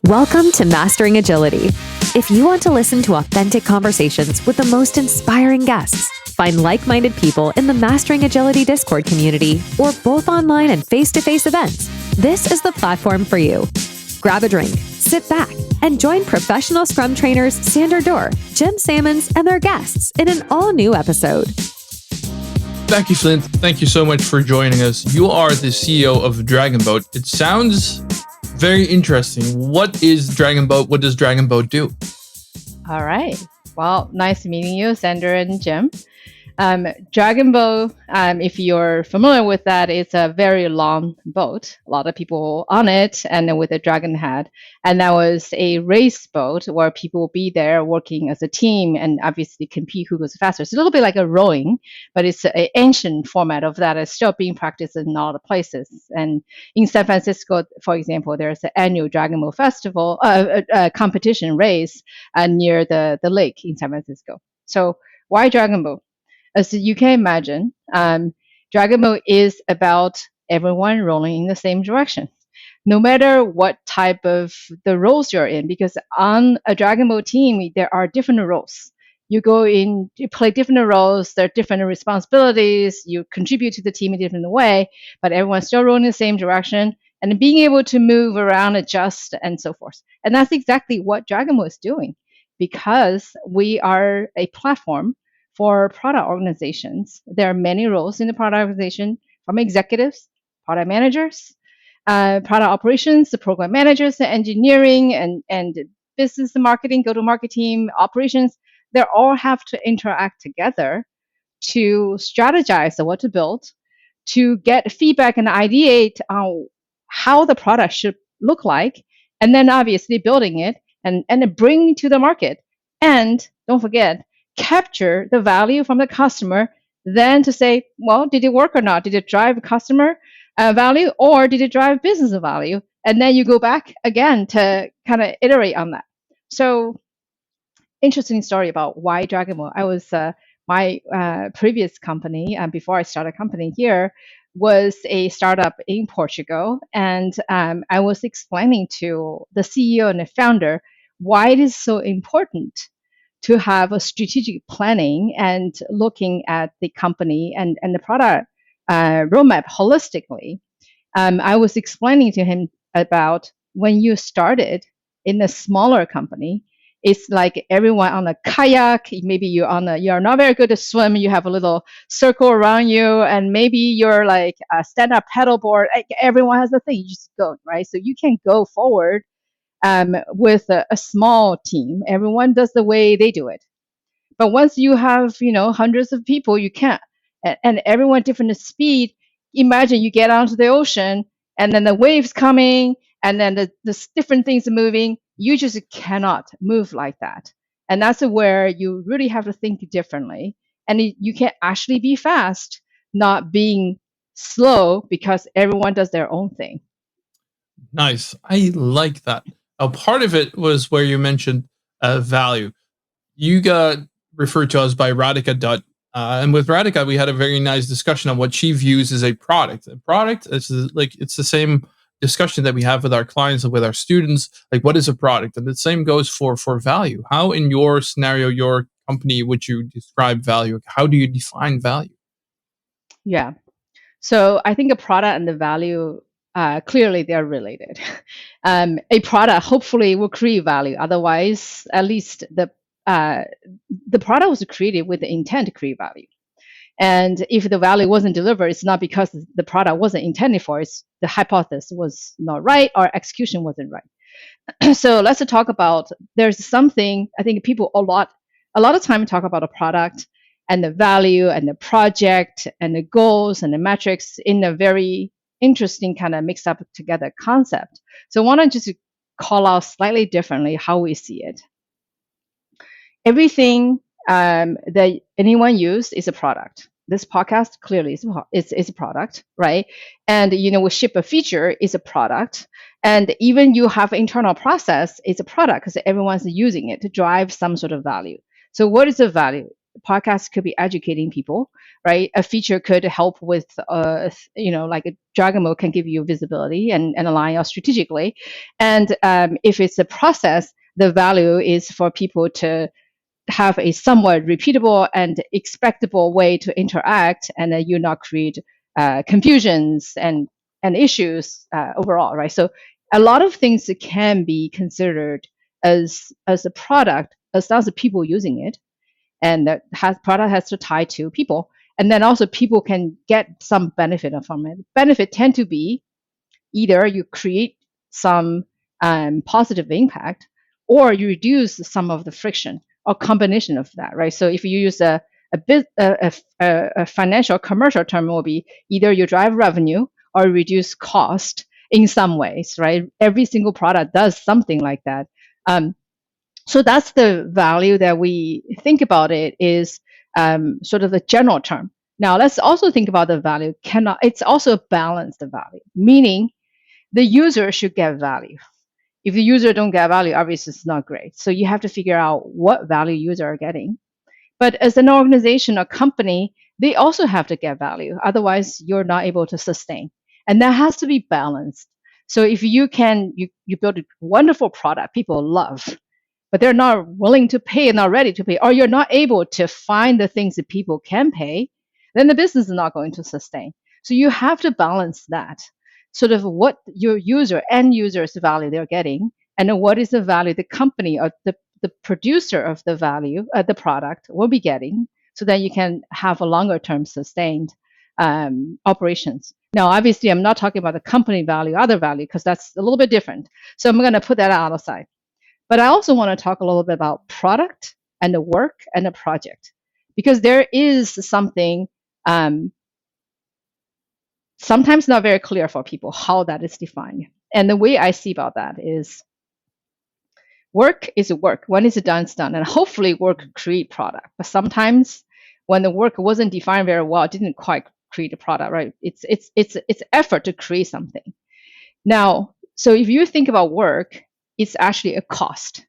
Welcome to Mastering Agility. If you want to listen to authentic conversations with the most inspiring guests, find like-minded people in the Mastering Agility Discord community, or both online and face-to-face events, this is the platform for you. Grab a drink, sit back, and join professional Scrum trainers Sander Dorr, Jim Sammons, and their guests in an all-new episode. Becky Flint, thank you so much for joining us. You are the CEO of Dragonboat. It sounds very interesting. What is Dragonboat? What does Dragonboat do? All right. Well, nice meeting you, Sander and Jim. Dragonboat, if you're familiar with that, it's a very long boat. A lot of people on it, and then with a dragon head. And that was a race boat where people will be there working as a team and obviously compete who goes faster. It's a little bit like a rowing, but it's an ancient format of that is still being practiced in a lot of places. And in San Francisco, for example, there's an annual Dragonboat festival, competition race near the lake in San Francisco. So why Dragonboat? As you can imagine, Dragonboat is about everyone rolling in the same direction, no matter what type of the roles you're in, because on a Dragonboat team, there are different roles. You go in, you play different roles, there are different responsibilities, you contribute to the team in a different way, but everyone's still rolling in the same direction, and being able to move around, adjust, and so forth. And that's exactly what Dragonboat is doing, because we are a platform for product organizations. There are many roles in the product organization, from executives, product managers, product operations, the program managers, the engineering, and business marketing, go-to-market team, operations. They all have to interact together to strategize on what to build, to get feedback and ideate on how the product should look like, and then obviously building it and bringing to the market. And don't forget, capture the value from the customer, then to say, well, did it work or not? Did it drive customer value or did it drive business value? And then you go back again to kind of iterate on that. So interesting story about why Dragonboat. I was my previous company, before I started a company here, was a startup in Portugal. And I was explaining to the CEO and the founder why it is so important to have a strategic planning and looking at the company and the product roadmap holistically. I was explaining to him about when you started in a smaller company, it's like everyone on a kayak. Maybe you're not very good at swim. You have a little circle around you, and maybe you're like a stand-up paddleboard. Like everyone has a thing. You just go, right? So you can go forward with a small team. Everyone does the way they do it. But once you have, hundreds of people, you can't. And everyone different speed. Imagine you get onto the ocean and then the waves coming and then the different things are moving. You just cannot move like that. And that's where you really have to think differently. And you can actually be fast, not being slow because everyone does their own thing. Nice. I like that. Now, part of it was where you mentioned value. You got referred to us by Radhika Dutt. And with Radhika, we had a very nice discussion on what she views as a product. A product, it's the same discussion that we have with our clients and with our students. Like, what is a product? And the same goes for value. How, in your scenario, your company, would you describe value? How do you define value? Yeah. So I think a product and the value, clearly they're related. A product hopefully will create value. Otherwise, at least the product was created with the intent to create value. And if the value wasn't delivered, it's not because the product wasn't intended for. It's the hypothesis was not right or execution wasn't right. So let's talk about, there's something, I think people a lot of time talk about a product and the value and the project and the goals and the metrics in a very interesting kind of mixed up together concept. So I want to just call out slightly differently how we see it. Everything that anyone uses is a product. This podcast clearly is a product, right? And we ship a feature is a product, and even you have internal process is a product because everyone's using it to drive some sort of value. So what is the value? podcast could be educating people, right? A feature could help with, like a Dragonboat can give you visibility and align you strategically. And if it's a process, the value is for people to have a somewhat repeatable and expectable way to interact, and you not create confusions and issues overall, right? So a lot of things can be considered as a product as long as people using it, and that product has to tie to people, and then also people can get some benefit from it. Benefit tend to be either you create some positive impact, or you reduce some of the friction, or combination of that, right? So if you use a financial commercial term, will be either you drive revenue or reduce cost in some ways, right? Every single product does something like that. So that's the value that we think about. It is sort of the general term. Now let's also think about the value. It's also a balanced value, meaning the user should get value. If the user don't get value, obviously it's not great. So you have to figure out what value users are getting. But as an organization or company, they also have to get value. Otherwise, you're not able to sustain. And that has to be balanced. So if you build a wonderful product people love, but they're not willing to pay, not ready to pay, or you're not able to find the things that people can pay, then the business is not going to sustain. So you have to balance that, sort of what your end users value they're getting, and what is the value the company or the producer of the value, the product will be getting, so that you can have a longer term sustained operations. Now, obviously, I'm not talking about the company value, other value, because that's a little bit different. So I'm going to put that out of sight. But I also want to talk a little bit about product and the work and the project, because there is something sometimes not very clear for people how that is defined. And the way I see about that is work is work. When it's done, it's done. And hopefully work create product. But sometimes when the work wasn't defined very well, it didn't quite create a product, right? It's effort to create something. Now, so if you think about work, it's actually a cost,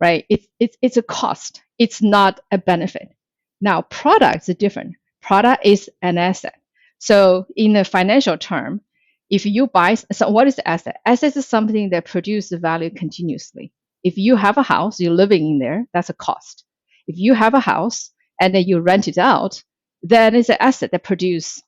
right? It's a cost. It's not a benefit. Now, products are different. Product is an asset. So in a financial term, if you buy, so what is the asset? Asset is something that produces value continuously. If you have a house, you're living in there, that's a cost. If you have a house and then you rent it out, then it's an asset that produces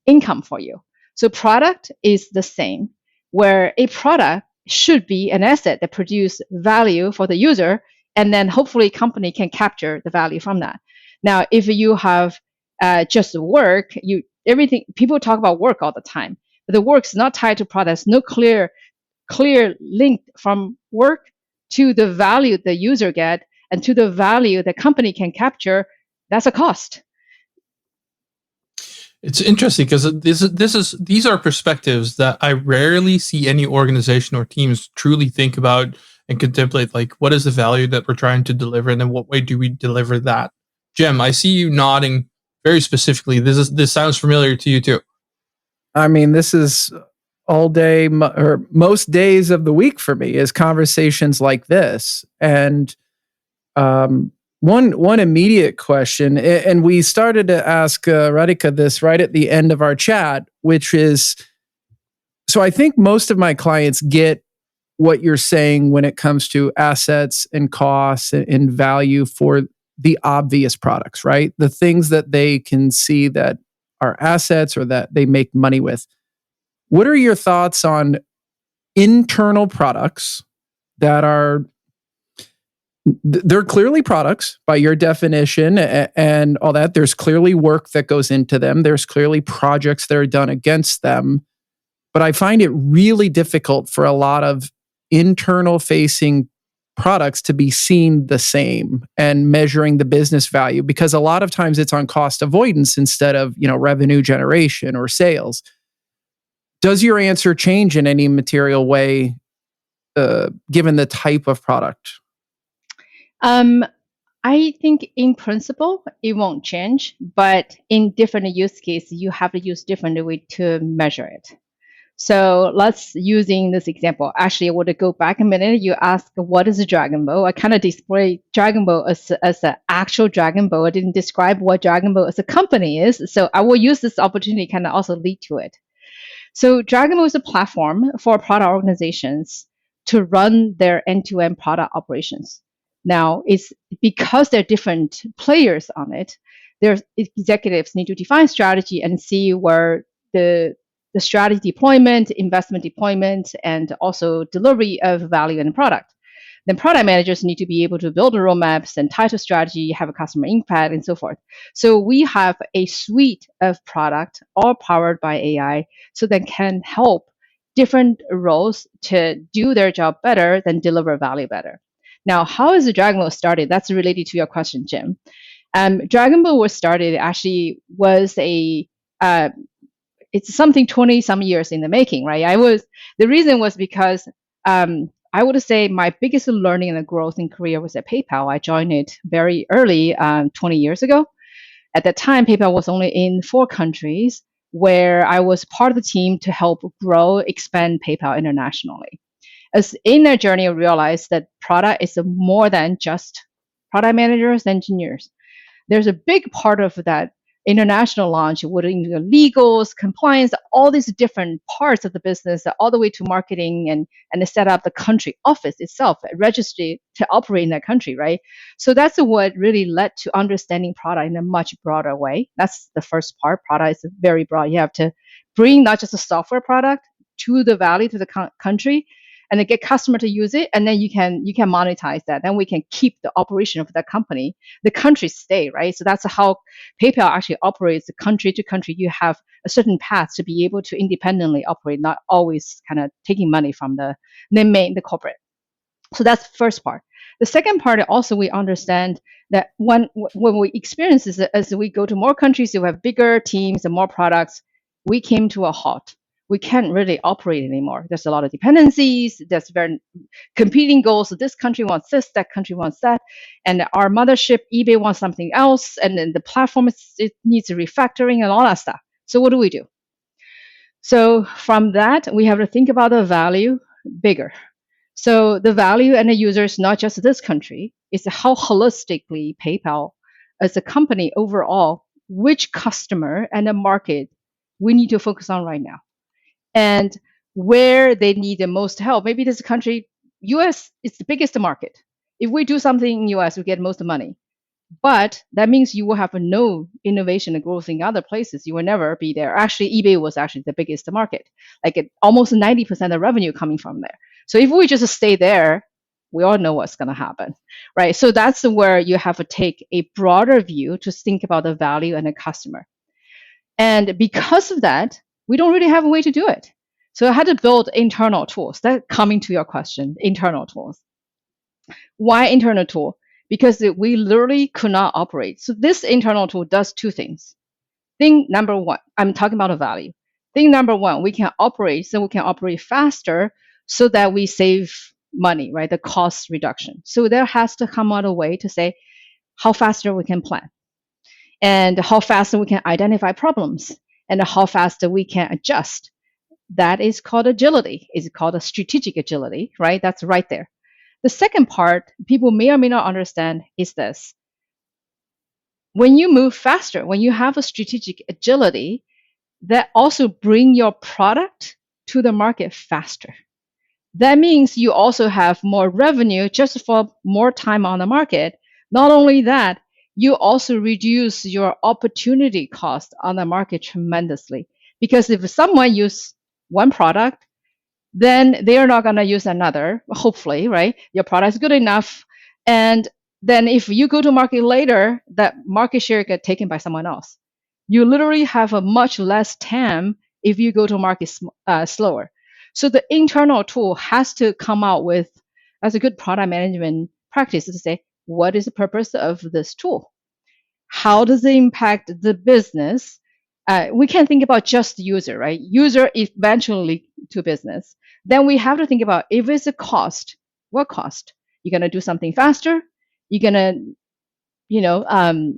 income for you. So product is the same, where a product should be an asset that produces value for the user, and then hopefully company can capture the value from that. Now, if you have just work, everything people talk about work all the time, but the work's not tied to products. No clear link from work to the value the user get and to the value the company can capture. That's a cost. It's interesting because these are perspectives that I rarely see any organization or teams truly think about and contemplate. Like, what is the value that we're trying to deliver, and then what way do we deliver that? Jem, I see you nodding very specifically. This sounds familiar to you too. I mean, this is all day or most days of the week for me is conversations like this. And one immediate question, and we started to ask Radhika this right at the end of our chat, which is, so I think most of my clients get what you're saying when it comes to assets and costs and value for the obvious products, right? The things that they can see that are assets or that they make money with. What are your thoughts on internal products that are, they're clearly products by your definition and all that. There's clearly work that goes into them. There's clearly projects that are done against them. But I find it really difficult for a lot of internal facing products to be seen the same and measuring the business value, because a lot of times it's on cost avoidance instead of, revenue generation or sales. Does your answer change in any material way given the type of product? I think in principle, it won't change, but in different use cases, you have to use different way to measure it. So let's using this example. Actually, I want to go back a minute. You asked what is a Dragonboat. I kind of display Dragonboat as an actual Dragonboat. I didn't describe what Dragonboat as a company is. So I will use this opportunity to kind of also lead to it. So Dragonboat is a platform for product organizations to run their end-to-end product operations. Now, it's because there are different players on it. There's executives need to define strategy and see where the strategy deployment, investment deployment, and also delivery of value in the product. Then product managers need to be able to build the roadmaps and tie to strategy, have a customer impact, and so forth. So we have a suite of product all powered by AI so that can help different roles to do their job better than deliver value better. Now, how is the Dragonboat started? That's related to your question, Jim. Dragonboat was started actually was a it's something 20 some years in the making, right? The reason was because I would say my biggest learning and growth in Korea was at PayPal. I joined it very early, 20 years ago. At that time, PayPal was only in 4 countries, where I was part of the team to help grow, expand PayPal internationally. As in that journey, I realized that product is more than just product managers, engineers. There's a big part of that international launch would include legals, compliance, all these different parts of the business, all the way to marketing and to set up the country office itself, registered to operate in that country, right? So that's what really led to understanding product in a much broader way. That's the first part. Product is very broad. You have to bring not just a software product to the value to the country, and then get customer to use it, and then you can monetize that. Then we can keep the operation of that company, the country stay, right? So that's how PayPal actually operates country to country. You have a certain path to be able to independently operate, not always kind of taking money from the corporate. So that's the first part. The second part also, we understand that when we experience this, as we go to more countries, we have bigger teams and more products, we came to a halt. We can't really operate anymore. There's a lot of dependencies. There's very competing goals. So this country wants this, that country wants that, and our mothership eBay wants something else, and then the platform it needs refactoring and all that stuff. So what do we do? So from that, we have to think about the value bigger. So the value and the users, not just this country, is how holistically PayPal as a company overall, which customer and the market we need to focus on right now, and where they need the most help. Maybe this country, US is the biggest market. If we do something in US, we get most money. But that means you will have no innovation and growth in other places. You will never be there. Actually, eBay was actually the biggest market, almost 90% of revenue coming from there. So if we just stay there, we all know what's going to happen, right? So that's where you have to take a broader view to think about the value and the customer. And because of that, we don't really have a way to do it. So I had to build internal tools. That coming to your question, internal tools. Why internal tool? Because we literally could not operate. So this internal tool does 2 things. Thing number 1, I'm talking about a value. Thing number 1, we can operate faster so that we save money, right? The cost reduction. So there has to come out a way to say how faster we can plan, and how faster we can identify problems, and how fast we can adjust. That is called agility. It's called a strategic agility, right? That's right there. The second part, people may or may not understand, is this. When you move faster, when you have a strategic agility, that also bring your product to the market faster. That means you also have more revenue just for more time on the market. Not only that, you also reduce your opportunity cost on the market tremendously. Because if someone uses one product, then they are not going to use another, hopefully, right? Your product is good enough. And then if you go to market later, that market share get taken by someone else. You literally have a much less TAM if you go to market slower. So the internal tool has to come out with, as a good product management practice, to say, what is the purpose of this tool? How does it impact the business? We can't think about just the user, right? User eventually to business. Then we have to think about, if it's a cost, what cost? You're going to do something faster? You're going to,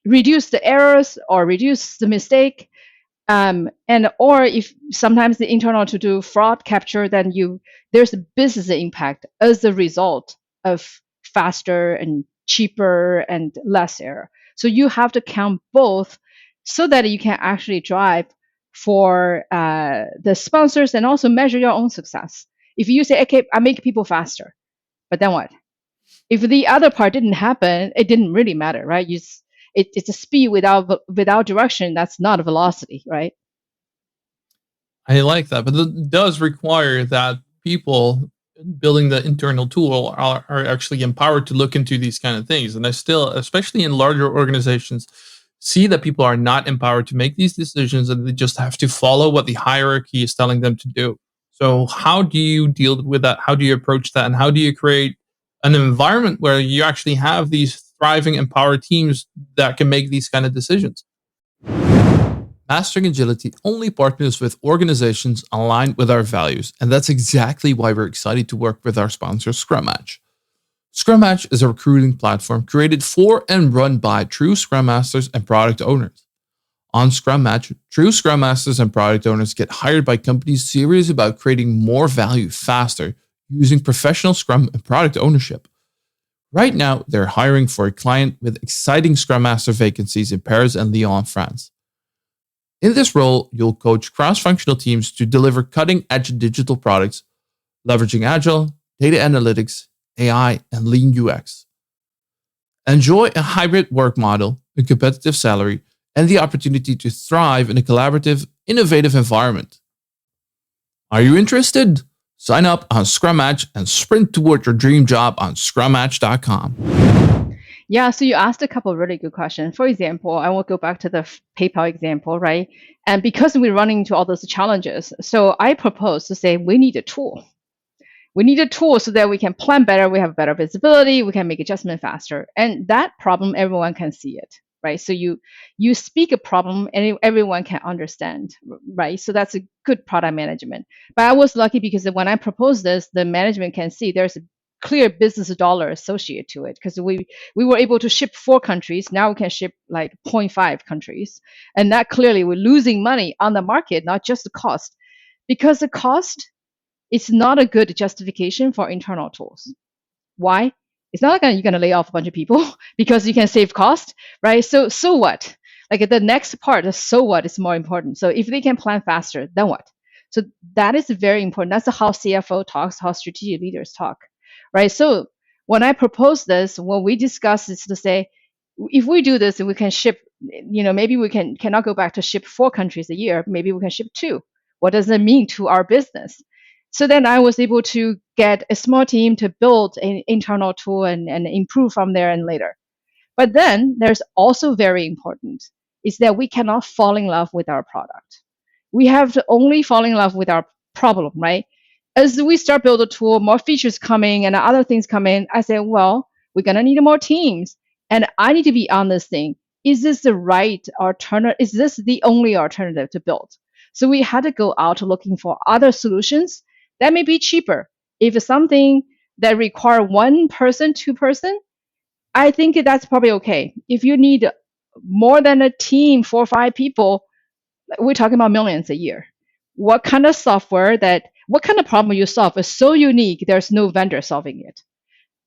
reduce the errors or reduce the mistake? And or if sometimes the internal to do fraud capture, then there's a business impact as a result of faster and cheaper and less error. So you have to count both so that you can actually drive for the sponsors and also measure your own success. If you say, okay, I make people faster, but then what? If the other part didn't happen, it didn't really matter, right? It's a speed without direction. That's not a velocity, right? I like that, but it does require that people building the internal tool are actually empowered to look into these kind of things. And I still, especially in larger organizations, see that people are not empowered to make these decisions, and they just have to follow what the hierarchy is telling them to do. So how do you deal with that? How do you approach that? And how do you create an environment where you actually have these thriving, empowered teams that can make these kind of decisions? Mastering Agility only partners with organizations aligned with our values, and that's exactly why we're excited to work with our sponsor, Scrum Match. Scrum Match is a recruiting platform created for and run by true Scrum Masters and product owners. On Scrum Match, true Scrum Masters and product owners get hired by companies serious about creating more value faster using professional Scrum and product ownership. Right now, they're hiring for a client with exciting Scrum Master vacancies in Paris and Lyon, France. In this role, you'll coach cross-functional teams to deliver cutting-edge digital products, leveraging Agile, data analytics, AI, and lean UX. Enjoy a hybrid work model, a competitive salary, and the opportunity to thrive in a collaborative, innovative environment. Are you interested? Sign up on Scrum Match and sprint toward your dream job on scrummatch.com. Yeah, so you asked a couple of really good questions. For example, I will go back to the PayPal example, right? And because we're running into all those challenges, so I propose to say we need a tool. We need a tool so that we can plan better, we have better visibility, we can make adjustment faster. And that problem, everyone can see it, right? So you speak a problem and everyone can understand, right? So that's a good product management. But I was lucky because when I proposed this, the management can see there's a clear business dollar associated to it, because we were able to ship 4 countries. Now we can ship like 0.5 countries. And that clearly we're losing money on the market, not just the cost. Because the cost, it's not a good justification for internal tools. Why? It's not like you're going to lay off a bunch of people because you can save cost, right? So what? Like the next part, the so what is more important. So if they can plan faster, then what? So that is very important. That's how CFO talks, how strategic leaders talk, right? So when I propose this, when we discuss is to say, if we do this, we can ship, maybe we cannot go back to ship 4 countries a year. Maybe we can ship 2. What does it mean to our business? So then I was able to get a small team to build an internal tool and improve from there and later. But then there's also very important is that we cannot fall in love with our product. We have to only fall in love with our problem, right? As we start build a tool, more features coming and other things come in, I say, well, we're going to need more teams. And I need to be on this thing. Is this the right alternative? Is this the only alternative to build? So we had to go out looking for other solutions that may be cheaper. If it's something that require 1 person, 2 person, I think that's probably okay. If you need more than a team, 4 or 5 people, we're talking about millions a year. What kind of what kind of problem you solve is so unique, there's no vendor solving it?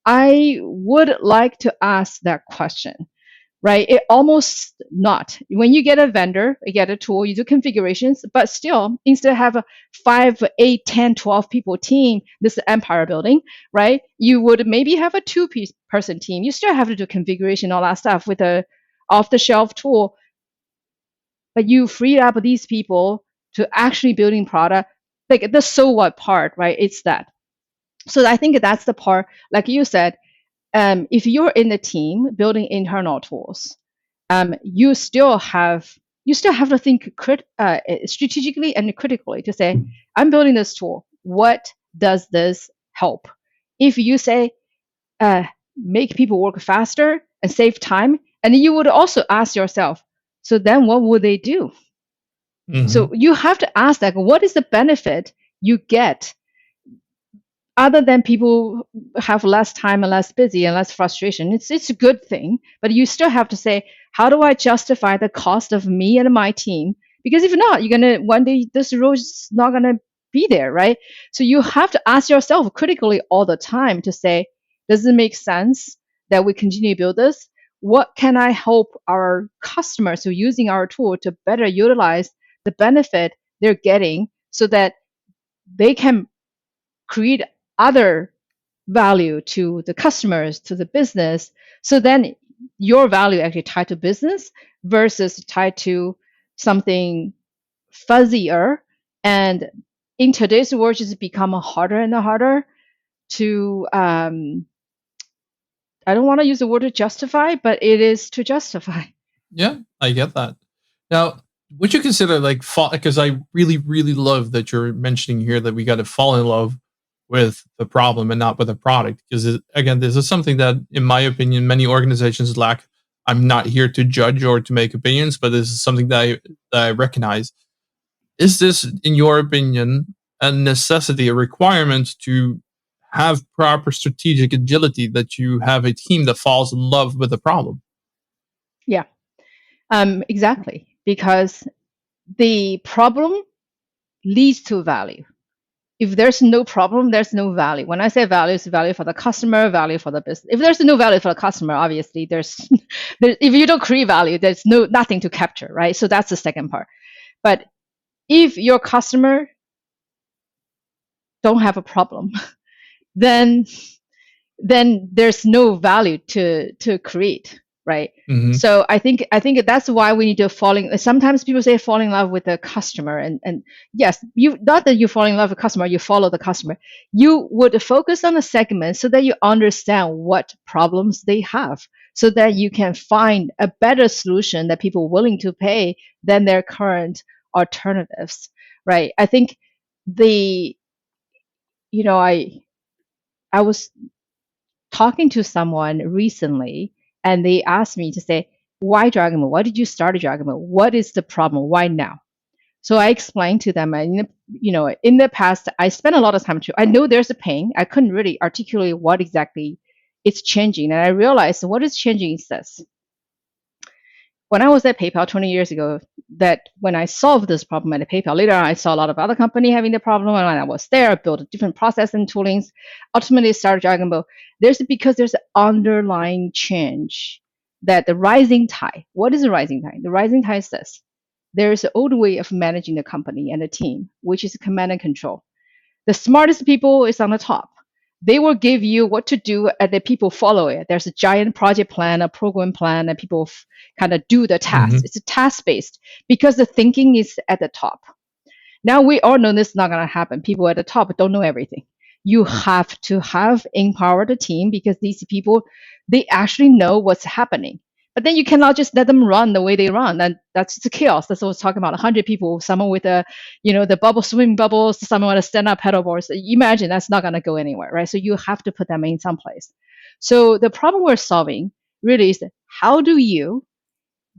I would like to ask that question, right? It almost not. When you get a vendor, you get a tool, you do configurations, but still, instead of have a 5, 8, 10, 12 people team, this is empire building, right? You would maybe have a 2-person team. You still have to do configuration, all that stuff with a off-the-shelf tool, but you free up these people to actually building product. Like the so what part, right? It's that. So I think that's the part, like you said, if you're in the team building internal tools, you still have to think strategically and critically to say, I'm building this tool. What does this help? If you say, make people work faster and save time, and you would also ask yourself, so then what would they do? Mm-hmm. So you have to ask that, what is the benefit you get other than people have less time and less busy and less frustration? It's a good thing, but you still have to say, how do I justify the cost of me and my team Because if not, you're gonna one day this role is not gonna be there, right? So you have to ask yourself critically all the time to say, does it make sense that we continue to build this? What can I help our customers who are using our tool to better utilize the benefit they're getting so that they can create other value to the customers, to the business. So then your value actually tied to business versus tied to something fuzzier. And in today's world, it's become harder and harder to, I don't want to use the word to justify, but it is to justify. Yeah, I get that. Now, would you consider like because I really, really love that you're mentioning here that we got to fall in love with the problem and not with the product. Because again, this is something that, in my opinion, many organizations lack. I'm not here to judge or to make opinions, but this is something that I recognize. Is this, in your opinion, a necessity, a requirement to have proper strategic agility, that you have a team that falls in love with the problem? Yeah, exactly. Because the problem leads to value. If there's no problem, there's no value. When I say value, it's value for the customer, value for the business. If there's no value for the customer, obviously if you don't create value, there's nothing to capture, right? So that's the second part. But if your customer don't have a problem, then there's no value to create, right? Mhm. So I think that's why we need to sometimes people say fall in love with the customer, and yes, you not that you fall in love with the customer, you follow the customer. You would focus on the segment so that you understand what problems they have, so that you can find a better solution that people are willing to pay than their current alternatives, right? I think I was talking to someone recently, and they asked me to say, why Dragonboat? Why did you start a Dragonboat? What is the problem? Why now? So I explained to them, and in the past, I spent a lot of time too. I know there's a pain. I couldn't really articulate what exactly it's changing, and I realized what is changing is this. When I was at PayPal 20 years ago, that when I solved this problem at PayPal, later on I saw a lot of other companies having the problem. And when I was there, I built a different process and toolings. Ultimately, started Dragonboat. Because there's an underlying change, that the rising tide. What is the rising tide? The rising tide is this. There is an old way of managing the company and the team, which is command and control. The smartest people is on the top. They will give you what to do, and the people follow it. There's a giant project plan, a program plan, and people kind of do the task. Mhm. It's a task based because the thinking is at the top. Now we all know this is not going to happen. People at the top don't know everything. You have to have empowered the team, because these people, they actually know what's happening. But then you cannot just let them run the way they run. And that's the chaos. That's what I was talking about. 100 people, someone with the swimming bubbles, someone with a stand-up paddleboard. So imagine that's not going to go anywhere, right? So you have to put them in some place. So the problem we're solving really is, how do you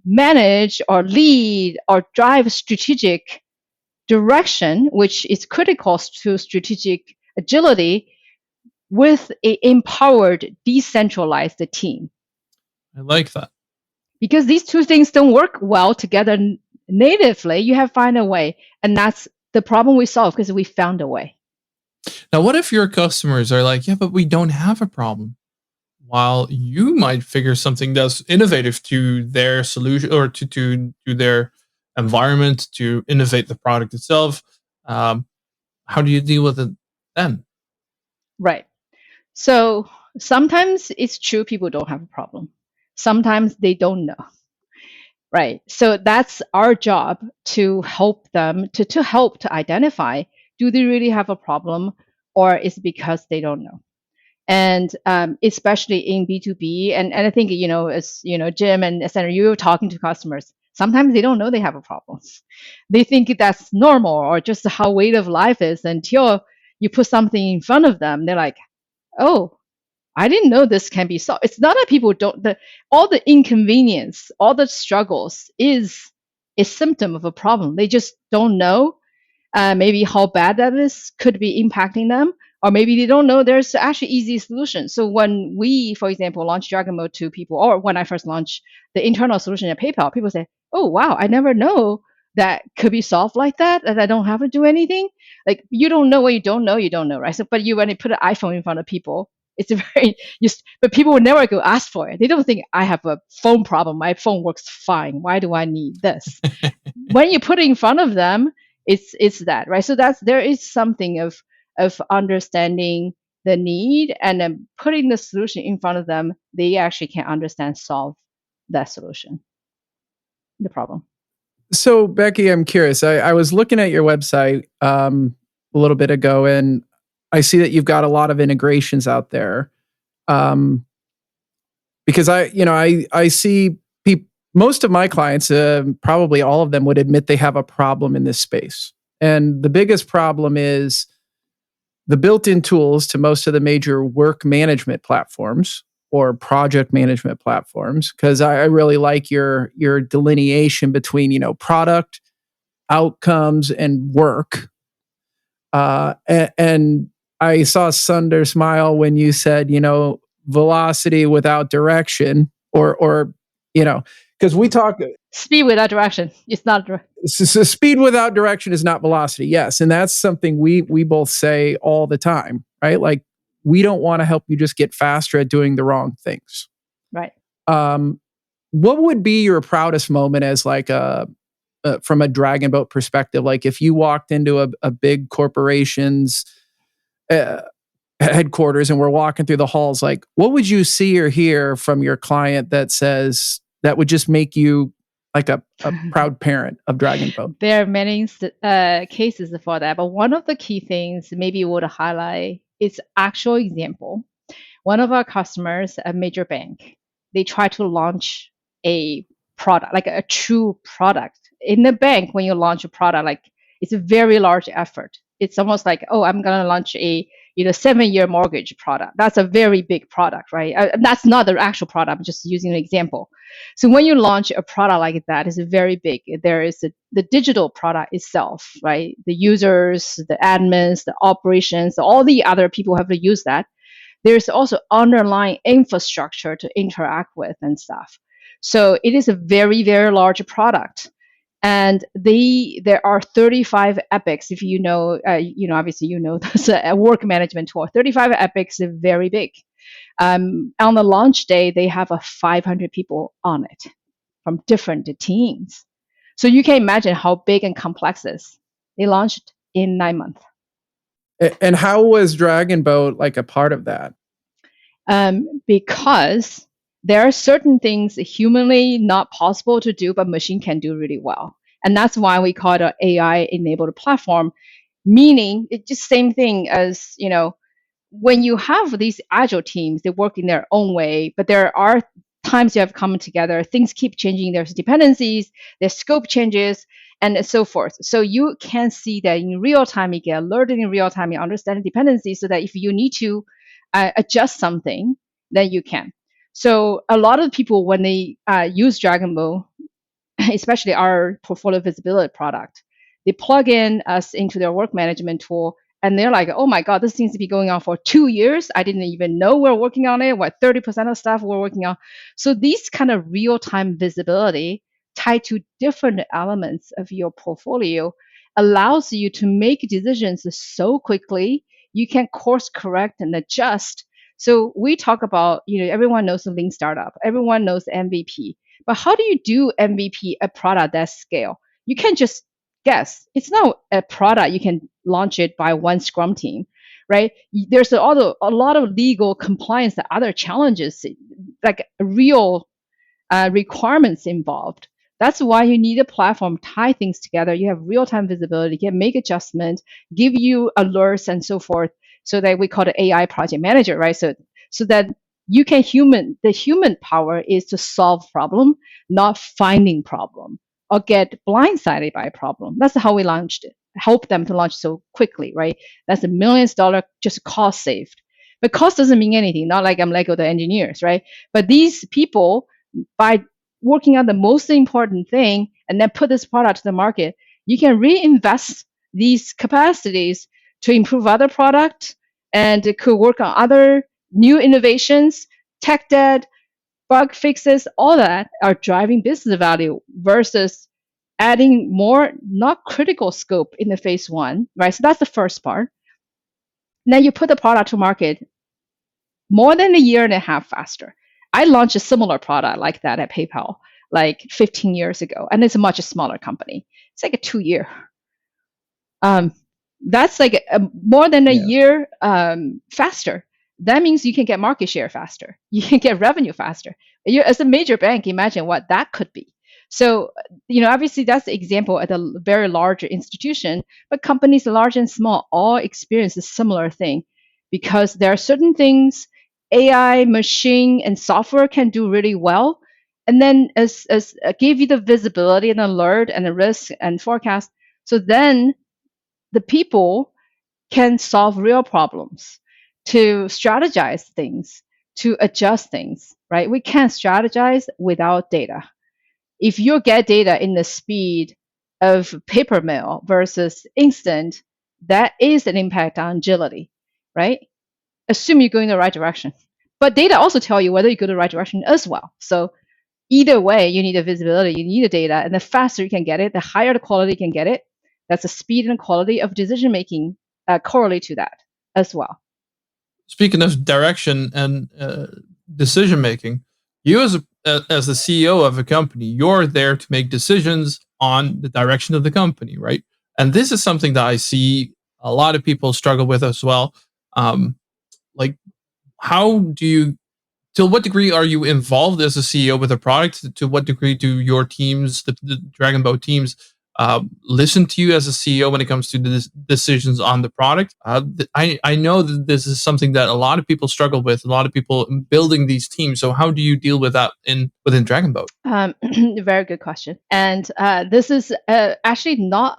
manage or lead or drive strategic direction, which is critical to strategic agility, with an empowered, decentralized team? I like that. Because these two things don't work well together natively. You have to find a way, and that's the problem we solve, because we found a way. Now, what if your customers are like, yeah, but we don't have a problem? While you might figure something that's innovative to their solution, or to their environment, to innovate the product itself. How do you deal with it then? Right. So sometimes it's true people don't have a problem. Sometimes they don't know. Right. So that's our job, to help them to help to identify, do they really have a problem, or is it because they don't know? And especially in B2B, and I think, as Jim and Sandra, you were talking to customers, sometimes they don't know they have a problem. They think that's normal, or just how weight of life is, until you put something in front of them. They're like, oh, I didn't know this can be solved. It's not that people don't, all the inconvenience, all the struggles is a symptom of a problem. They just don't know maybe how bad that is, could be impacting them, or maybe they don't know there's actually easy solutions. So when we, for example, launch Dragonboat to people, or when I first launched the internal solution at PayPal, people say, oh, wow, I never know that could be solved like that, and I don't have to do anything. Like, you don't know what you don't know, right? So, but when you put an iPhone in front of people, it's a very but people would never go ask for it. They don't think I have a phone problem. My phone works fine. Why do I need this? When you put it in front of them, it's that, right? So there is something of understanding the need and then putting the solution in front of them. They actually can understand, solve that solution, the problem. So, Becky, I'm curious. I was looking at your website a little bit ago, and I see that you've got a lot of integrations out there. Because I see most of my clients, probably all of them, would admit they have a problem in this space, and the biggest problem is the built-in tools to most of the major work management platforms or project management platforms. Because I really like your delineation between product, outcomes, and work. And I saw Sunder smile when you said, velocity without direction, or because we talk speed without direction. It's not so speed without direction is not velocity. Yes, and that's something we both say all the time, right? Like, we don't want to help you just get faster at doing the wrong things. right. What would be your proudest moment as like from a Dragonboat perspective? Like, if you walked into a big corporation's headquarters and we're walking through the halls, like, what would you see or hear from your client that would just make you like a proud parent of Dragonboat? There are many cases for that, but one of the key things maybe would highlight is actual example. One of our customers, a major bank, they try to launch a product, like a true product. In the bank, when you launch a product, like, it's a very large effort. It's almost like, oh, I'm going to launch a 7-year mortgage product. That's a very big product, right? That's not the actual product. I'm just using an example. So when you launch a product like that, it's very big. There is the digital product itself, right? The users, the admins, the operations, all the other people have to use that. There's also underlying infrastructure to interact with and stuff. So it is a very, very large product. And there are 35 epics. If obviously there's a work management tool. 35 epics is very big. On the launch day, they have 500 people on it from different teams. So you can imagine how big and complex it is. They launched in 9 months. And how was Dragonboat like a part of that? Because there are certain things humanly not possible to do, but machine can do really well. And that's why we call it an AI-enabled platform, meaning it's just same thing as, when you have these agile teams, they work in their own way, but there are times you have come together, things keep changing, there's dependencies, their scope changes, and so forth. So you can see that in real time, you get alerted in real time, you understand the dependencies, so that if you need to adjust something, then you can. So a lot of people, when they use Dragonboat, especially our portfolio visibility product, they plug in us into their work management tool, and they're like, oh my God, this seems to be going on for 2 years. I didn't even know we're working on it. 30% of stuff we're working on. So these kind of real-time visibility tied to different elements of your portfolio allows you to make decisions so quickly. You can course correct and adjust. So we talk about, everyone knows the lean startup. Everyone knows MVP. But how do you do MVP, a product that scale? You can't just guess. It's not a product you can launch it by one Scrum team, right? There's a lot of legal compliance and other challenges, like real requirements involved. That's why you need a platform, tie things together. You have real-time visibility, you can make adjustments, give you alerts and so forth, so that we call it AI project manager, right? So that you can the human power is to solve problem, not finding problem or get blindsided by a problem. That's how we launched it. Help them to launch so quickly, right? That's $1 million just cost saved. But cost doesn't mean anything. Not like I'm Lego the engineers, right? But these people, by working on the most important thing and then put this product to the market, you can reinvest these capacities to improve other products, and it could work on other new innovations, tech debt, bug fixes, all that are driving business value versus adding more not critical scope in the phase one, right? So that's the first part. And then you put the product to market more than a year and a half faster. I launched a similar product like that at PayPal like 15 years ago, and it's a much smaller company. It's like a 2 year. That's like more than a year faster. That means you can get market share faster. You can get revenue faster. As a major bank, imagine what that could be. So, obviously that's the example at a very large institution, but companies large and small all experience a similar thing because there are certain things AI, machine, and software can do really well. And then as give you the visibility and alert and the risk and forecast. So then the people can solve real problems, to strategize things, to adjust things, right? We can't strategize without data. If you get data in the speed of paper mail versus instant, that is an impact on agility, right? Assume you're going the right direction. But data also tell you whether you go the right direction as well. So either way, you need the visibility, you need the data, and the faster you can get it, the higher the quality you can get it. That's the speed and quality of decision making correlate to that as well. Speaking of direction and decision making, you as the CEO of a company, you're there to make decisions on the direction of the company, right? And this is something that I see a lot of people struggle with as well. Like, how do you? To what degree are you involved as a CEO with a product? To what degree do your teams, the Dragonboat teams, listen to you as a CEO when it comes to the decisions on the product? I know that this is something that a lot of people struggle with, a lot of people building these teams. So how do you deal with that within Dragonboat? Very good question. And this is actually not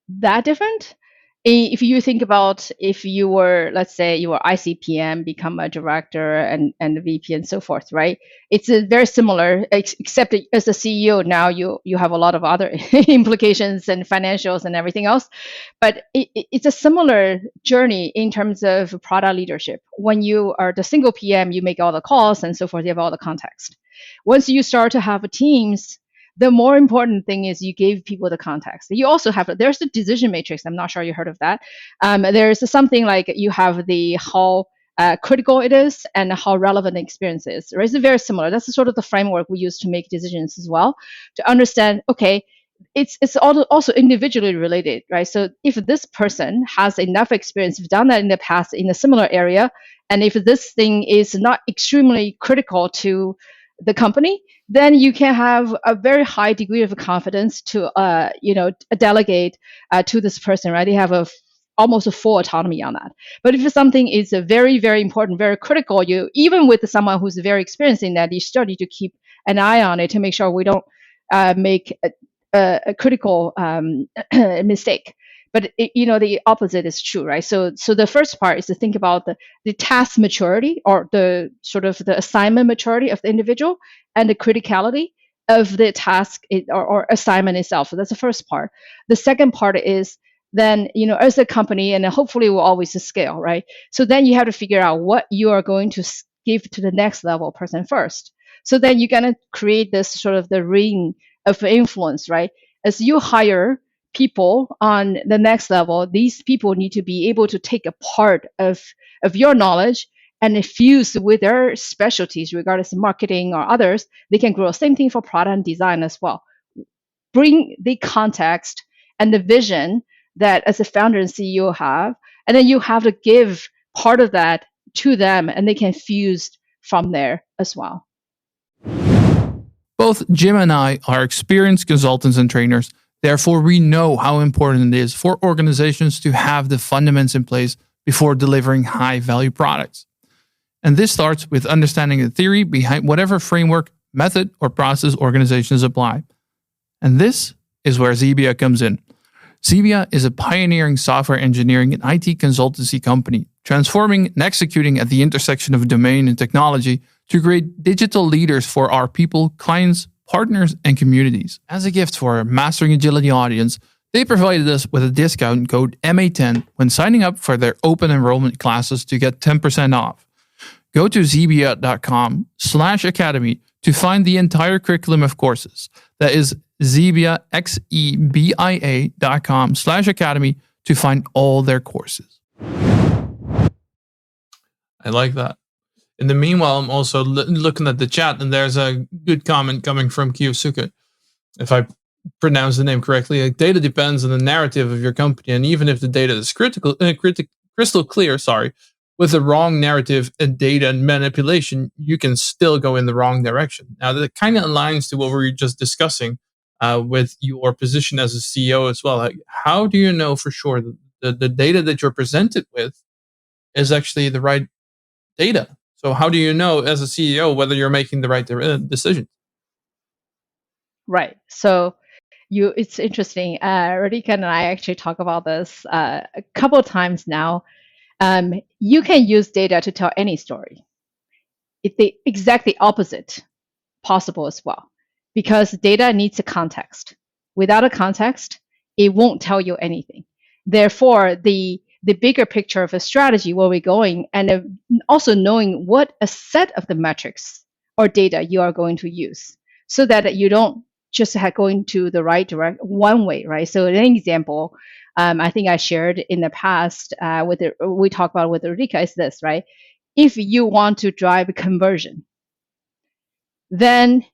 that different. If you think about if you were, let's say you were ICPM, become a director and a VP and so forth, right? It's very similar, except as a CEO now you have a lot of other implications and financials and everything else. But it's a similar journey in terms of product leadership. When you are the single PM, you make all the calls and so forth, you have all the context. Once you start to have teams, the more important thing is you gave people the context. You also have, there's the decision matrix. I'm not sure you heard of that. There's something like you have the how critical it is and how relevant the experience is. Right? It's very similar. That's sort of the framework we use to make decisions as well, to understand, okay, it's also individually related, right? So if this person has enough experience, done that in the past in a similar area, and if this thing is not extremely critical to the company, then you can have a very high degree of confidence to delegate to this person, right? They have almost a full autonomy on that. But if something is very, very important, very critical, you even with someone who's very experienced in that, you still need to keep an eye on it to make sure we don't make a critical mistake. But the opposite is true, right? So the first part is to think about the task maturity, or the sort of the assignment maturity of the individual, and the criticality of the task or assignment itself. So that's the first part. The second part is then, as a company, and hopefully we'll always scale, right? So then you have to figure out what you are going to give to the next level person first. So then you're going to create this sort of the ring of influence, right? As you hire people on the next level, these people need to be able to take a part of your knowledge and fuse with their specialties, regardless of marketing or others. They can grow. Same thing for product and design as well. Bring the context and the vision that as a founder and CEO have, and then you have to give part of that to them, and they can fuse from there as well. Both Jim and I are experienced consultants and trainers. Therefore, we know how important it is for organizations to have the fundamentals in place before delivering high-value products. And this starts with understanding the theory behind whatever framework, method, or process organizations apply. And this is where Xebia comes in. Xebia is a pioneering software engineering and IT consultancy company, transforming and executing at the intersection of domain and technology to create digital leaders for our people, clients, partners, and communities. As a gift for our Mastering Agility audience, they provided us with a discount code MA10 when signing up for their open enrollment classes to get 10% off. Go to xebia.com/academy to find the entire curriculum of courses. That is Xebia, xebia.com/academy to find all their courses. I like that. In the meanwhile, I'm also looking at the chat, and there's a good comment coming from Kiyosuke. If I pronounce the name correctly, like, data depends on the narrative of your company, and even if the data is crystal clear, with the wrong narrative and data and manipulation, you can still go in the wrong direction. Now, that kind of aligns to what we were just discussing with your position as a CEO as well. Like, how do you know for sure that the data that you're presented with is actually the right data? So how do you know as a CEO whether you're making the right decision? Right. So it's interesting. Radhika and I actually talk about this a couple of times now. You can use data to tell any story. It's the exactly opposite possible as well, because data needs a context. Without a context, it won't tell you anything. Therefore, the bigger picture of a strategy, where we're going, and also knowing what a set of the metrics or data you are going to use, so that you don't just going to the right direct one way, right? So an example, I think I shared in the past we talked about with Ulrika is this, right? If you want to drive conversion, then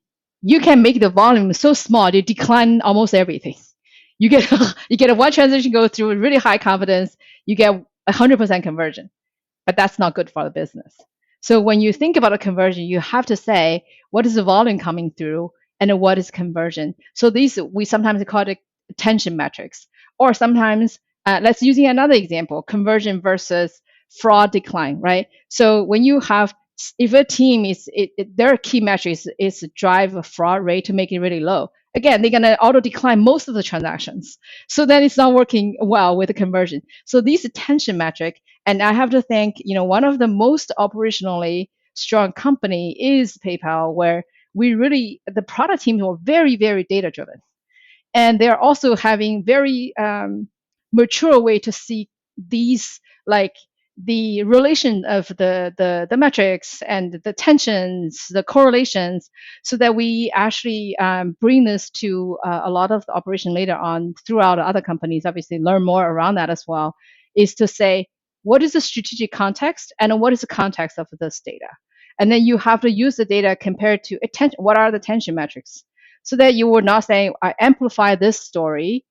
you can make the volume so small you decline almost everything. You get a one transaction go through really high confidence, you get 100% conversion, but that's not good for the business. So when you think about a conversion, you have to say what is the volume coming through and what is conversion. So these we sometimes call it attention metrics, or sometimes let's using another example: conversion versus fraud decline, right? So when you have, if a team their key metrics is drive a fraud rate to make it really low, again, they're going to auto decline most of the transactions. So then it's not working well with the conversion. So these attention metric, and I have to think, one of the most operationally strong company is PayPal, where the product teams were very, very data driven. And they're also having very mature way to see these, like the relation of the metrics and the tensions, the correlations, so that we actually bring this to a lot of the operation later on throughout other companies, obviously learn more around that as well, is to say, what is the strategic context and what is the context of this data? And then you have to use the data compared to attention. What are the attention metrics? So that you will not say, I amplify this story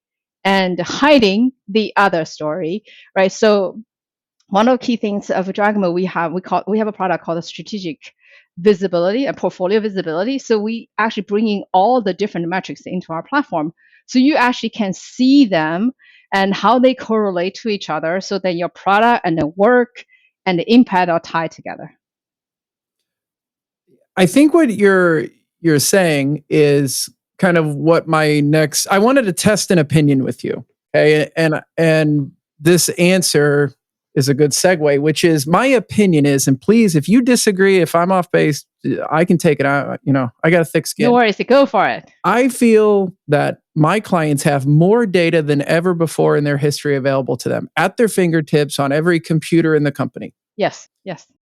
and hiding the other story, right? So one of the key things of Dragonboat, we have a product called a strategic visibility, a portfolio visibility. So we actually bringing all the different metrics into our platform, so you actually can see them and how they correlate to each other, so that your product and the work and the impact are tied together. I think what you're saying is kind of what I wanted to test an opinion with you. Okay. And this answer is a good segue, which is my opinion is, and please, if you disagree, if I'm off base, I can take it out. I got a thick skin. No worries, go for it. I feel that my clients have more data than ever before in their history available to them at their fingertips on every computer in the company. Yes.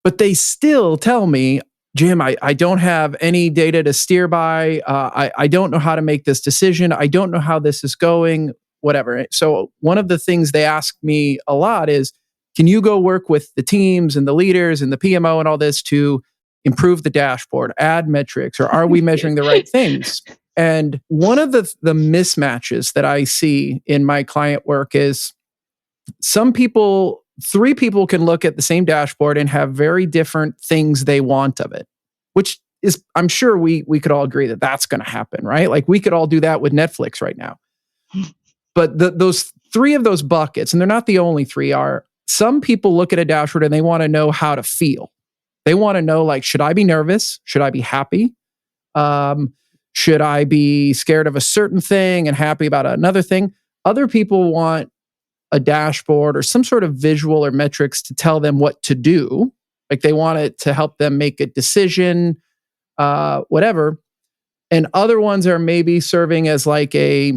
But they still tell me, Jim, I don't have any data to steer by. I don't know how to make this decision. I don't know how this is going, whatever. So one of the things they ask me a lot is, can you go work with the teams and the leaders and the PMO and all this to improve the dashboard, add metrics, or are we measuring the right things? And one of the mismatches that I see in my client work is three people can look at the same dashboard and have very different things they want of it, which is, I'm sure we could all agree that that's going to happen, right? Like we could all do that with Netflix right now. But those three of those buckets, and they're not the only three, are some people look at a dashboard and they want to know how to feel. They want to know, like, should I be nervous? Should I be happy? Should I be scared of a certain thing and happy about another thing? Other people want a dashboard or some sort of visual or metrics to tell them what to do. Like they want it to help them make a decision, whatever. And other ones are maybe serving as like a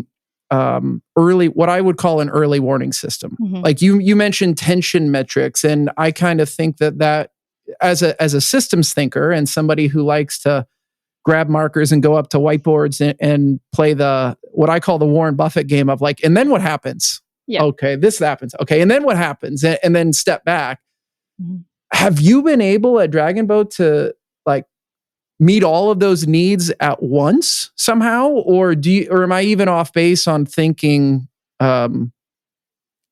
what I would call an early warning system. Mm-hmm. Like you mentioned tension metrics, and I kind of think that as a systems thinker and somebody who likes to grab markers and go up to whiteboards and play what I call the Warren Buffett game of like, and then what happens? Yeah. Okay, this happens. Okay, and then what happens? And then step back. Mhm. Have you been able at Dragonboat to like meet all of those needs at once somehow, or am I even off base on thinking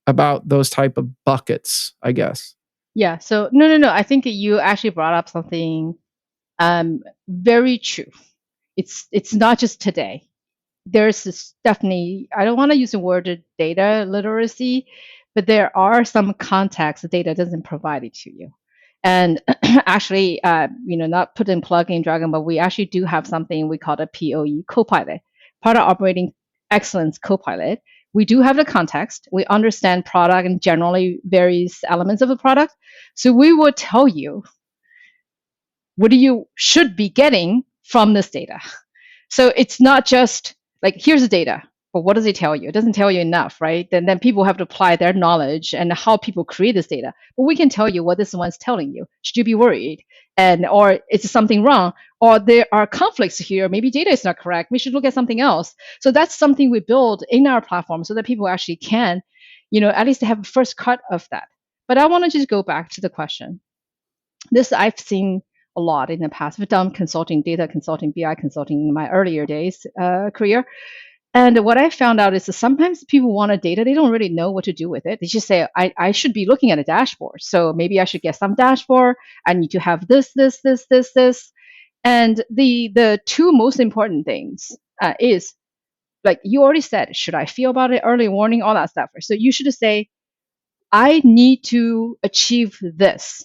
about those type of buckets? I guess. Yeah. So no. I think you actually brought up something very true. It's not just today. There's definitely, I don't want to use the word data literacy, but there are some contexts the data doesn't provide it to you. And actually, not put in plug in Dragon, but we actually do have something we call a POE, Copilot, Product Operating Excellence Copilot. We do have the context. We understand product and generally various elements of the product. So we will tell you what you should be getting from this data. So it's not just like, here's the data, but what does it tell you? It doesn't tell you enough, right? Then people have to apply their knowledge and how people create this data. But we can tell you what this one's telling you. Should you be worried? Or is something wrong? Or there are conflicts here. Maybe data is not correct. We should look at something else. So that's something we build in our platform so that people actually can, at least have a first cut of that. But I want to just go back to the question. This I've seen a lot in the past. I've done consulting, data consulting, BI consulting in my earlier days career. And what I found out is that sometimes people want a data, they don't really know what to do with it. They just say, I should be looking at a dashboard. So maybe I should get some dashboard. I need to have this. And the two most important things is, like you already said, should I feel about it, early warning, all that stuff. So you should say, I need to achieve this.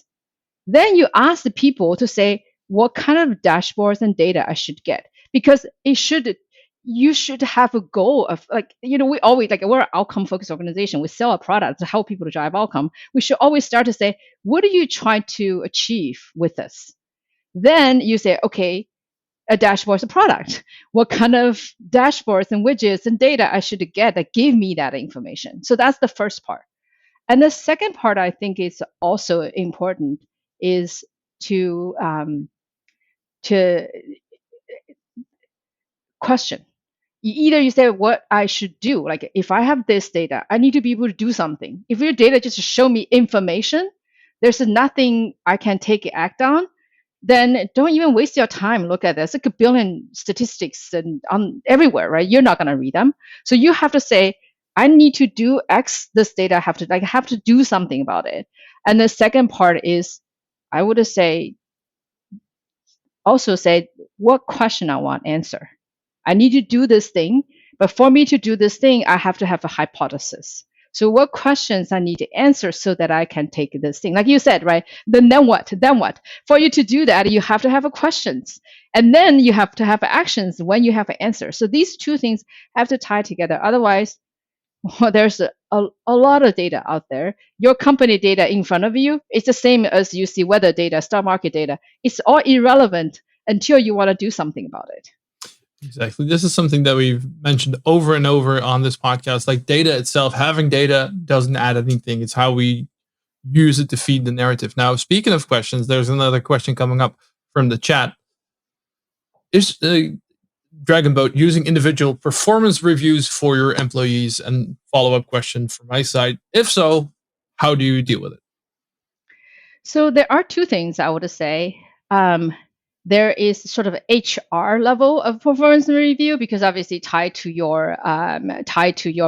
Then you ask the people to say what kind of dashboards and data I should get, because you should have a goal of we always, like, we're an outcome focused organization. We sell a product to help people to drive outcome. We should always start to say, what are you trying to achieve with this? Then you say, okay, a dashboard is a product. What kind of dashboards and widgets and data I should get that give me that information? So that's the first part. And the second part I think is also important is to question. Either you say what I should do, like if I have this data, I need to be able to do something. If your data just show me information, there's nothing I can act on, then don't even waste your time. Look at this, like a billion statistics and everywhere, right? You're not going to read them. So you have to say, I need to do X, this data, I have to do something about it. And the second part is, I would also say what question I want answer. I need to do this thing, but for me to do this thing, I have to have a hypothesis. So what questions I need to answer so that I can take this thing? Like you said, right? Then what? For you to do that, you have to have a questions. And then you have to have actions when you have an answer. So these two things have to tie together. Otherwise, there's a lot of data out there. Your company data in front of you, it's the same as you see weather data, stock market data. It's all irrelevant until you want to do something about it. Exactly. This is something that we've mentioned over and over on this podcast. Like data itself, having data doesn't add anything. It's how we use it to feed the narrative. Now, speaking of questions, there's another question coming up from the chat. Is Dragonboat using individual performance reviews for your employees? And follow-up question from my side. If so, how do you deal with it? So there are two things I would say. There is sort of HR level of performance review, because obviously tied to your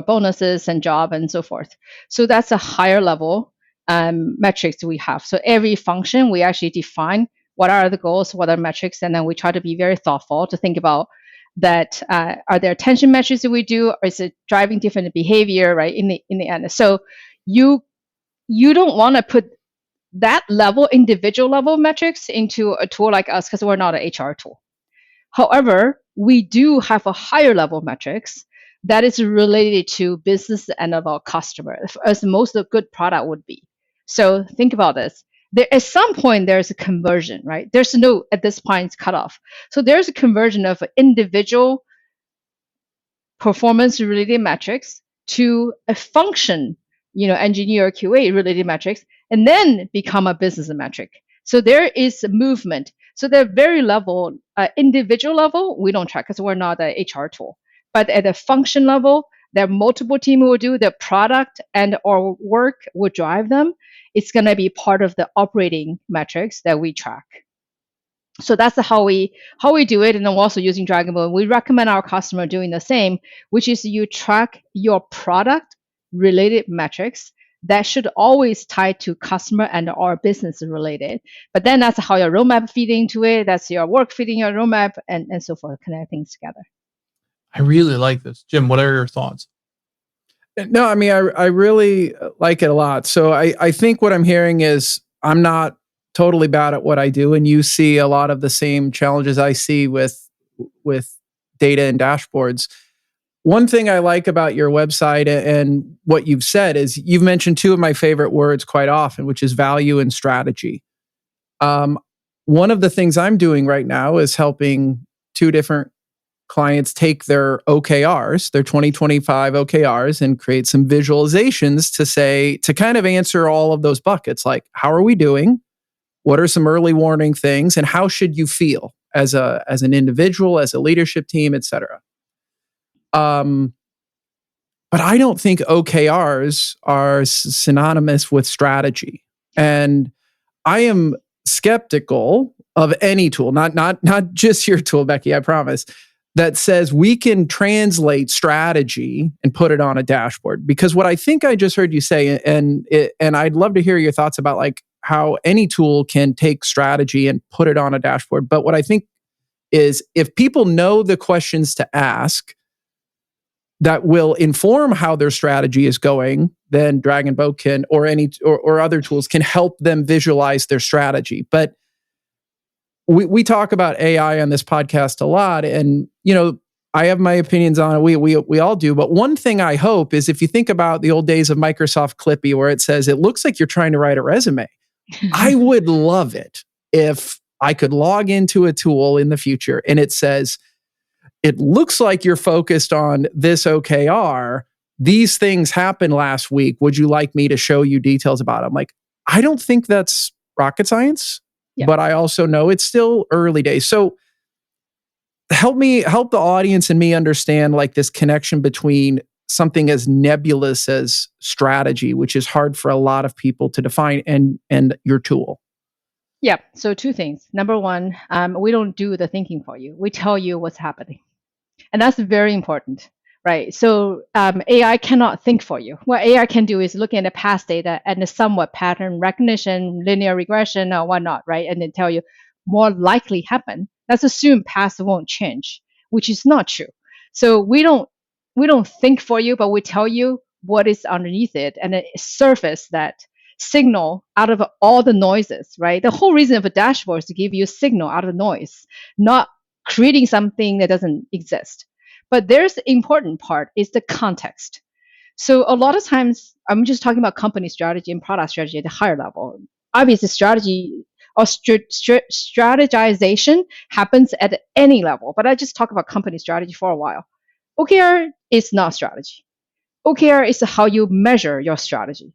bonuses and job and so forth. So that's a higher level metrics we have. So every function we actually define what are the goals, what are metrics, and then we try to be very thoughtful to think about that. Are there attention metrics that we do, or is it driving different behavior, right? In the end, so you don't want to put that level, individual level metrics into a tool like us, because we're not an HR tool. However, we do have a higher level metrics that is related to business and of our customer, as most of good product would be. So think about this. At some point, there's a conversion, right? There's no, at this point, it's cut off. So there's a conversion of individual performance related metrics to a function, engineer QA related metrics, and then become a business metric. So there is a movement. So the very level, individual level, we don't track because we're not an HR tool. But at the function level, there are multiple teams will do the product and or work will drive them. It's going to be part of the operating metrics that we track. So that's how we do it. And then we're also using Dragonboat. We recommend our customer doing the same, which is you track your product related metrics that should always tie to customer and or business related. But then that's how your roadmap feed into it. That's your work feeding your roadmap and so forth, connect things together. I really like this. Jim, what are your thoughts? No, I mean, I really like it a lot. So I think what I'm hearing is I'm not totally bad at what I do, and you see a lot of the same challenges I see with data and dashboards. One thing I like about your website and what you've said is you've mentioned two of my favorite words quite often, which is value and strategy. One of the things I'm doing right now is helping two different clients take their OKRs, their 2025 OKRs, and create some visualizations to kind of answer all of those buckets. Like, how are we doing? What are some early warning things? And how should you feel as an individual, as a leadership team, et cetera? But I don't think OKRs are synonymous with strategy. And I am skeptical of any tool, not just your tool, Becky, I promise, that says we can translate strategy and put it on a dashboard. Because what I think I just heard you say, and I'd love to hear your thoughts about like how any tool can take strategy and put it on a dashboard. But what I think is if people know the questions to ask that will inform how their strategy is going, then Dragonboat can, or other tools can help them visualize their strategy. But we talk about AI on this podcast a lot, and I have my opinions on it. We all do. But one thing I hope is if you think about the old days of Microsoft Clippy, where it says it looks like you're trying to write a resume. I would love it if I could log into a tool in the future and it says, it looks like you're focused on this OKR. These things happened last week. Would you like me to show you details about it? I'm like, I don't think that's rocket science, but I also know it's still early days. So help the audience and me understand like this connection between something as nebulous as strategy, which is hard for a lot of people to define, and your tool. Yeah. So two things. Number one, we don't do the thinking for you. We tell you what's happening. And that's very important, right? So AI cannot think for you. What AI can do is look at the past data and the somewhat pattern recognition, linear regression, or whatnot, right? And then tell you more likely happen. Let's assume past won't change, which is not true. So we don't think for you, but we tell you what is underneath it and it surface that signal out of all the noises, right? The whole reason of a dashboard is to give you a signal out of noise, not creating something that doesn't exist. But there's the important part is the context. So a lot of times I'm just talking about company strategy and product strategy at the higher level. Obviously strategy or strategization happens at any level, but I just talk about company strategy for a while. OKR is not strategy. OKR is how you measure your strategy.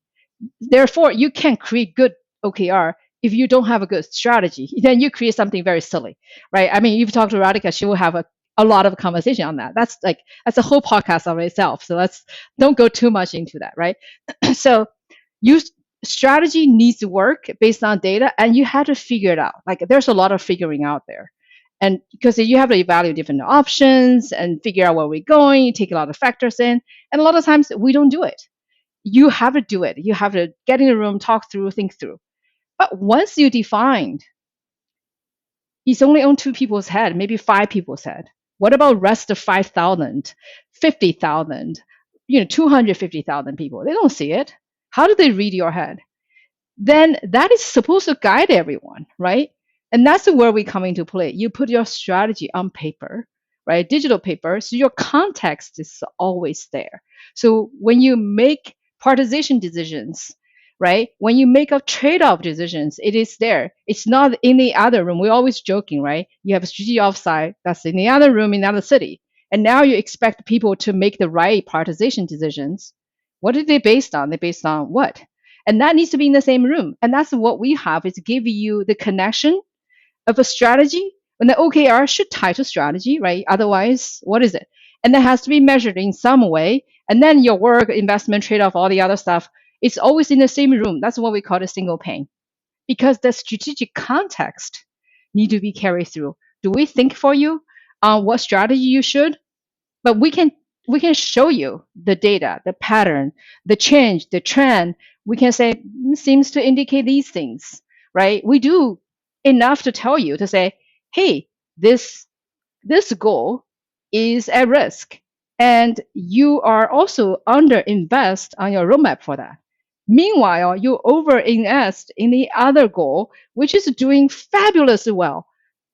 Therefore, you can't create good OKR if you don't have a good strategy. Then you create something very silly, right? I mean, if you talk to Radhika, she will have a lot of conversation on that. That's a whole podcast of itself. So don't go too much into that, right? So strategy needs to work based on data, and you have to figure it out. Like there's a lot of figuring out there. And because you have to evaluate different options and figure out where we're going, you take a lot of factors in. And a lot of times we don't do it. You have to do it. You have to get in the room, talk through, think through. But once you defined, it's only on 2 people's head, maybe 5 people's head. What about rest of 5,000, 50,000, 250,000 people? They don't see it. How do they read your head? Then that is supposed to guide everyone, right? And that's where we come into play. You put your strategy on paper, right? Digital paper. So your context is always there. So when you make prioritization decisions, right? When you make a trade-off decisions, it is there. It's not in the other room. We're always joking, right? You have a strategy offsite that's in the other room in another city. And now you expect people to make the right prioritization decisions. What are they based on? They're based on what? And that needs to be in the same room. And that's what we have is give you the connection of a strategy, when the OKR should tie to strategy, right? Otherwise, what is it? And that has to be measured in some way. And then your work, investment, trade-off, all the other stuff, it's always in the same room. That's what we call a single pane. Because the strategic context need to be carried through. Do we think for you on what strategy you should? But we can show you the data, the pattern, the change, the trend. We can say seems to indicate these things, right? We do enough to tell you to say, hey, this goal is at risk, and you are also under invest on your roadmap for that. Meanwhile, you over invest in the other goal, which is doing fabulously well.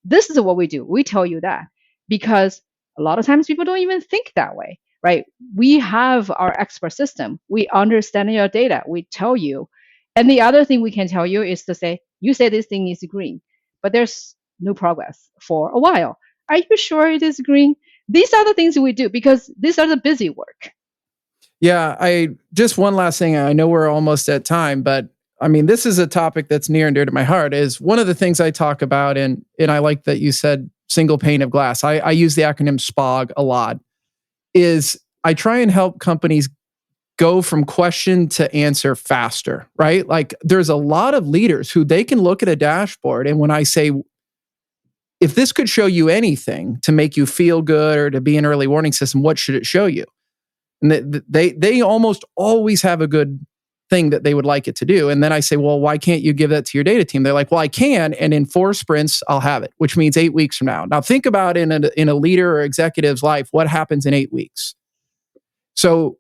This is what we do. We tell you that because a lot of times people don't even think that way, right? We have our expert system. We understand your data. We tell you. And the other thing we can tell you is to say, you say this thing is green, but there's no progress for a while. Are you sure it is green? These are the things we do because these are the busy work. Yeah, just one last thing. I know we're almost at time, but I mean, this is a topic that's near and dear to my heart. Is one of the things I talk about, and I like that you said single pane of glass. I use the acronym SPOG a lot. Is I try and help companies go from question to answer faster, right? Like there's a lot of leaders who they can look at a dashboard, and when I say, if this could show you anything to make you feel good or to be an early warning system, what should it show you? And they almost always have a good thing that they would like it to do. And then I say, well, why can't you give that to your data team? They're like, well, I can. And in 4 sprints, I'll have it, which means 8 weeks from now. Now think about in a leader or executive's life, what happens in 8 weeks? So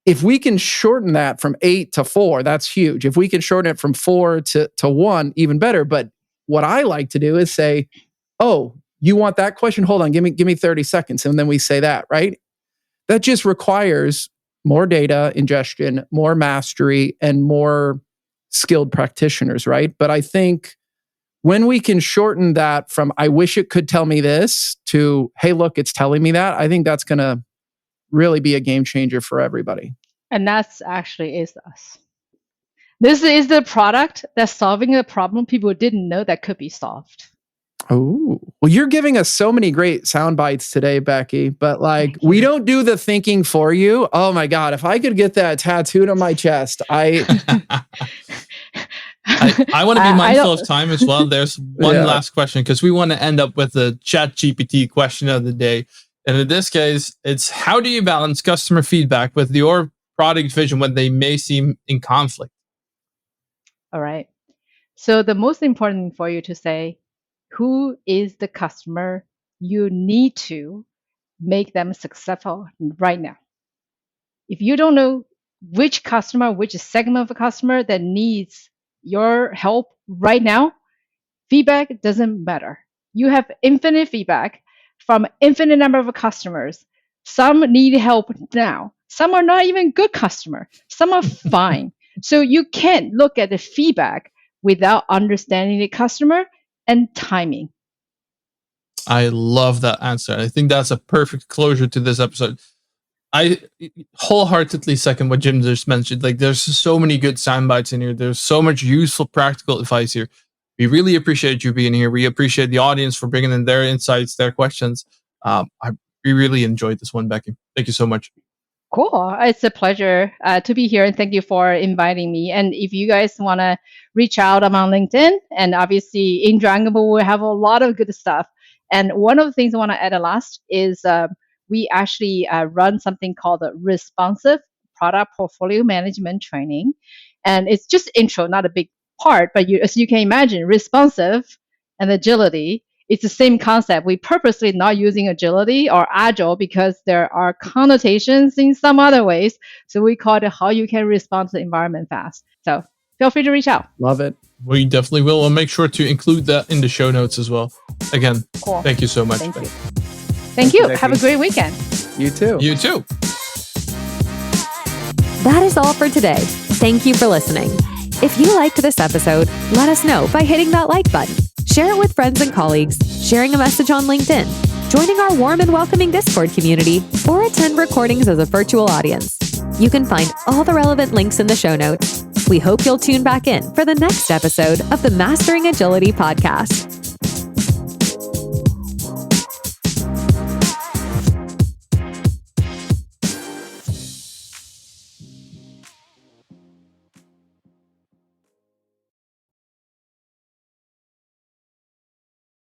if we can shorten that from 8 to 4, that's huge. If we can shorten it from 4 to 1, even better. But what I like to do is say, oh, you want that question? Hold on, give me 30 seconds. And then we say that, right? That just requires more data ingestion, more mastery, and more skilled practitioners, right? But I think when we can shorten that from, I wish it could tell me this, to, hey, look, it's telling me that, I think that's going to really be a game changer for everybody. And that's actually is us. This is the product that's solving a problem people didn't know that could be solved. Oh, well, you're giving us so many great sound bites today, Becky, but like, we don't do the thinking for you. Oh my God, if I could get that tattooed on my chest, I want to be mindful of time as well. There's one last question because we want to end up with the ChatGPT question of the day. And in this case, it's how do you balance customer feedback with your product vision when they may seem in conflict? All right. So the most important thing for you to say, who is the customer you need to make them successful right now? If you don't know which customer, which segment of a customer that needs your help right now, feedback doesn't matter. You have infinite feedback from infinite number of customers. Some need help now. Some are not even good customer. Some are fine. So you can't look at the feedback without understanding the customer and timing. I love that answer. I think that's a perfect closure to this episode. I wholeheartedly second what Jim just mentioned. Like, there's so many good sound bites in here. There's so much useful practical advice here. We really appreciate you being here. We appreciate the audience for bringing in their insights, their questions. We really enjoyed this one, Becky. Thank you so much. Cool. It's a pleasure to be here, and thank you for inviting me. And if you guys want to reach out, I'm on LinkedIn, and obviously in Dragonboat we have a lot of good stuff. And one of the things I want to add last is we actually run something called the responsive product portfolio management training, and it's just intro, not a big part, but as you can imagine, responsive and agility. It's the same concept. We purposely not using agility or agile because there are connotations in some other ways. So we call it how you can respond to the environment fast. So feel free to reach out. Love it. We definitely will. We'll make sure to include that in the show notes as well. Again, cool. Thank you so much. Thank you. Thank you. Have a great weekend. You too. You too. That is all for today. Thank you for listening. If you liked this episode, let us know by hitting that like button. Share it with friends and colleagues, sharing a message on LinkedIn, joining our warm and welcoming Discord community, or attend recordings as a virtual audience. You can find all the relevant links in the show notes. We hope you'll tune back in for the next episode of the Mastering Agility podcast.